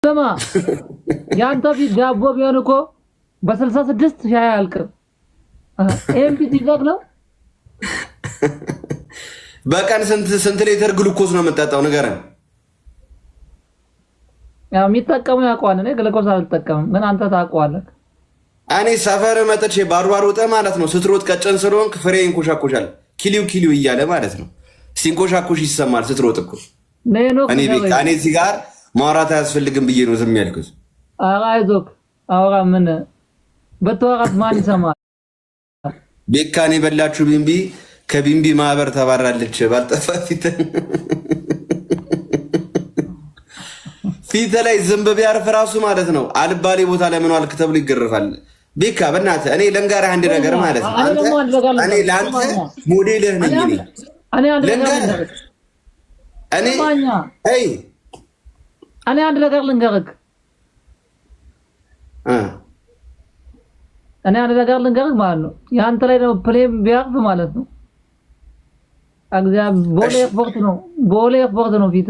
ስማ ያንተ ፊት ዳቦ ቢሆን እኮ በ66 ሻይ አልቅም። ኤምፒ ቲዛክ ነው። በቀን ስንት ሊትር ግሉኮስ ነው የምጠጣው? ንገረን። ያው የሚጠቀመው ያውቀዋል። እኔ ግሉኮስ አልጠቀምም፣ ግን አንተ ታውቀዋለህ። እኔ ሰፈር መጥቼ ባርባር ወጣ ማለት ነው። ስትሮጥ ቀጨን ስለሆንክ ፍሬ ይንኮሻኮሻል። ኪሊው እያለ ማለት ነው። ሲንኮሻኮሽ ይሰማል ስትሮጥ እኮ። እኔ እዚህ ጋር ማውራት አያስፈልግም ብዬ ነው ዝም ያልኩት። አይዞህ አውራ። ምን በተወራት ማን ይሰማል? ቤካኔ በላችሁ ቢምቢ ከቢምቢ ማህበር ተባራለች። ባልጠፋ ፊት ላይ ዝንብ ቢያርፍ ራሱ ማለት ነው አልባሌ ቦታ ላይ ምን ዋልክ ተብሎ ይገርፋል። ቤካ በእናትህ እኔ ለንጋራ አንድ ነገር ማለት ነው። እኔ ለአንተ ሞዴልህ ነኝ። እኔ አንድ ነገር ልንገርህ። ማለት ነው ያንተ ላይ ደግሞ ፕሌም ቢያርፍ ማለት ነው ቦሌ ኤርፖርት ነው ፊት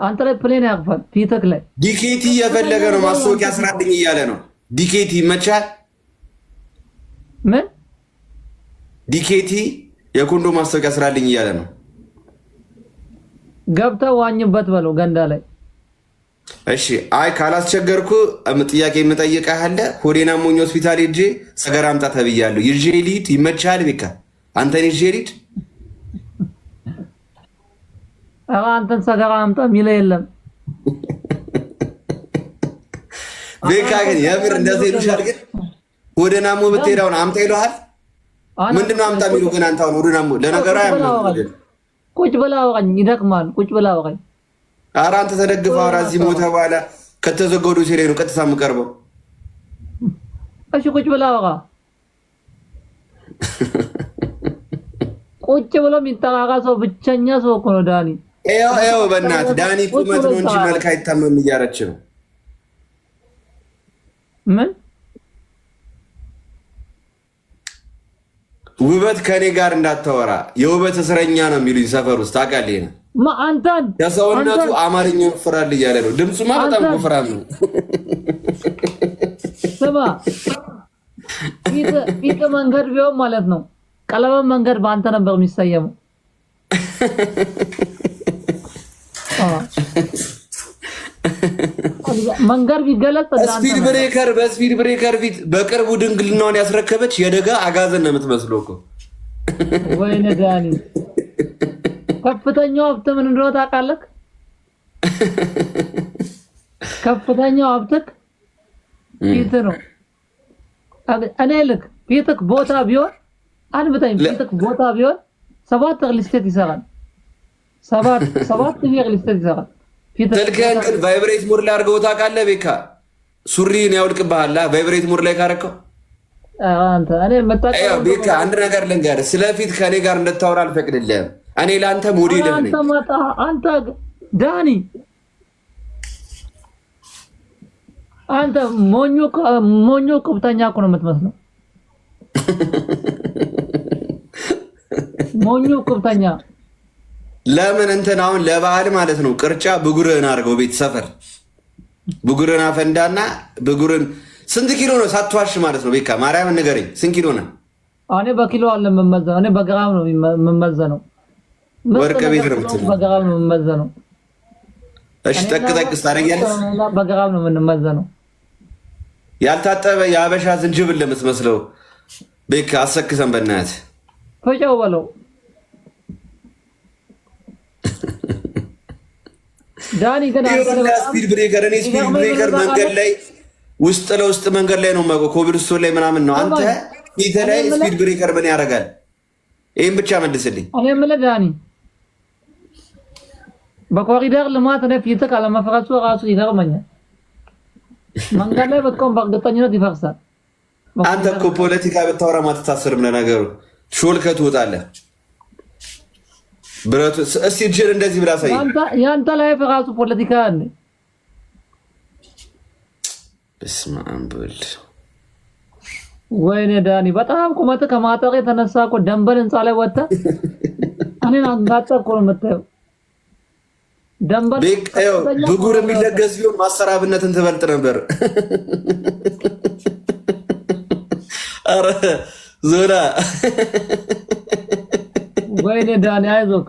አንተ ላይ ፕሌን ያርፋል። ፊትክ ላይ ዲኬቲ የፈለገ ነው ማስታወቂያ አስራልኝ እያለ ነው። ዲኬቲ ይመቻል። ምን ዲኬቲ የኮንዶ ማስታወቂያ አስራልኝ እያለ ነው። ገብተህ ዋኝበት በለው ገንዳ ላይ። እሺ አይ ካላስቸገርኩ ጥያቄ የምጠይቅህ አለ። ሆዴና ሞኝ ሆስፒታል ሄጄ ሰገራ አምጣ ተብያለሁ። ይዤ ልሂድ ይመቻል? ቤካ አንተን ይዤ ልሂድ? አንተን ሰገራ አምጣ የሚል የለም። ቤካ ግን የምር እንደዚህ ይሉሻል? ግን ሆዴና ሞኝ ብትሄዳውን አምጣ ይሉሃል? ምንድነው አምጣ የሚሉ ግን አንተ አሁን ሆዴና ሞኝ ለነገሩ አያምንም። ቁጭ ብላ አውራኝ፣ ይደክማል። ቁጭ ብላ አውራኝ። ኧረ አንተ ተደግፈህ አውራ። እዚህ ሞተ በኋላ ከተዘገዱ ሲለኝ ነው ቀጥታ የምቀርበው። እሺ ቁጭ ብላ አውራ። ቁጭ ብሎ የሚጠራራ ሰው ብቸኛ ሰው እኮ ነው ዳኒ። ይኸው በእናትህ ዳኒ ቁመት ነው እንጂ መልክ አይታመም እያለች ነው። ምን ውበት ከኔ ጋር እንዳታወራ የውበት እስረኛ ነው የሚሉኝ ሰፈር ውስጥ ታውቃለህ። አንተን ከሰውነቱ አማርኛ ወፍራል እያለ ነው። ድምፁማ በጣም ወፍራም ነው። ስማ ፊት መንገድ ቢሆን ማለት ነው ቀለበት መንገድ በአንተ ነበር የሚሰየመው። መንገድ ቢገለጽ በስፒድ ብሬከር ፊት በቅርቡ ድንግልናዋን ያስረከበች የደጋ አጋዘን ነው የምትመስለው እኮ። ወይኔ ዳኒ ከፍተኛው ሀብት ምን እንደሆነ ታውቃለህ? ከፍተኛው ሀብትህ ፊት ነው። እኔ ልክ ፊትህ ቦታ ቢሆን አንብታኝ ፊትህ ቦታ ቢሆን 7 ሪል ስቴት ይሰራል። 7 ሪል ስቴት ይሰራል። ስልክህን ግን ቫይብሬት ሙድ ላይ አድርገው ታውቃለህ? ቤካ ሱሪን ያውልቅብሃል። ቫይብሬት ሙድ ላይ ካረከው ቤካ አንድ ነገር ልንገርህ፣ ስለፊት ከኔ ጋር እንድታወራ አልፈቅድልህም። እኔ ለአንተ ሞዴልህ ነኝ። አንተ ዳኒ አንተ ሞኞ ቁብተኛ እኮ ነው የምትመስለው። ሞኞ ቁብተኛ። ለምን እንትን አሁን ለበዓል ማለት ነው ቅርጫ ብጉርህን አድርገው ቤት ሰፈር ብጉርህን አፈንዳና ብጉርህን ስንት ኪሎ ነው ሳትዋሽ ማለት ነው? ቤካ ማርያምን ንገረኝ፣ ስንት ኪሎ ነው? እኔ በኪሎ አለ የምመዘነው። እኔ በግራም ነው የምመዘነው። ወርቅ ቤት ነው የምትለው። በግራም ነው የምመዘነው። እሺ ጠቅ ታደርጊያለሽ? በግራም ነው የምንመዘነው። ያልታጠበ የአበሻ ዝንጅብል ለምትመስለው ቤካ አሰክሰን በእናትህ ፈጨው በለው ዳኒ። ግን ስፒድ ብሬከር እኔ ስፒድ ብሬከር መንገድ ላይ ውስጥ ለውስጥ መንገድ ላይ ነው የማውቀው፣ ኮብልስቶን ላይ ምናምን ነው። አንተ ፊት ላይ ስፒድ ብሬከር ምን ያደርጋል? ይሄን ብቻ መልስልኝ። እኔ የምልህ ዳኒ በኮሪደር ልማት ነው ፊትህ አለመፍረሱ ራሱ ይገርመኛል። መንገድ ላይ በጣም በእርግጠኝነት ይፈርሳል። አንተ እኮ ፖለቲካ ብታወራ ማትታሰርም። ለነገሩ ሾልከህ ትወጣለህ። ብረቱ እስቲ እጅን እንደዚህ ብላ ሳይ ያንተ ላይ ራሱ ፖለቲካ አለ። በስመ አብ ወልድ። ወይኔ ዳኒ በጣም ቁመትህ ከማጠር የተነሳ እኮ ደንበል ህንፃ ላይ ወጣ። እኔን አንጋጣ እኮ ነው የምታየው። ደንበል ብጉር የሚለገስ ቢሆን ማሰራብነትን ትበልጥ ነበር። አረ ዞላ ወይኔ ዳኒ አይዞህ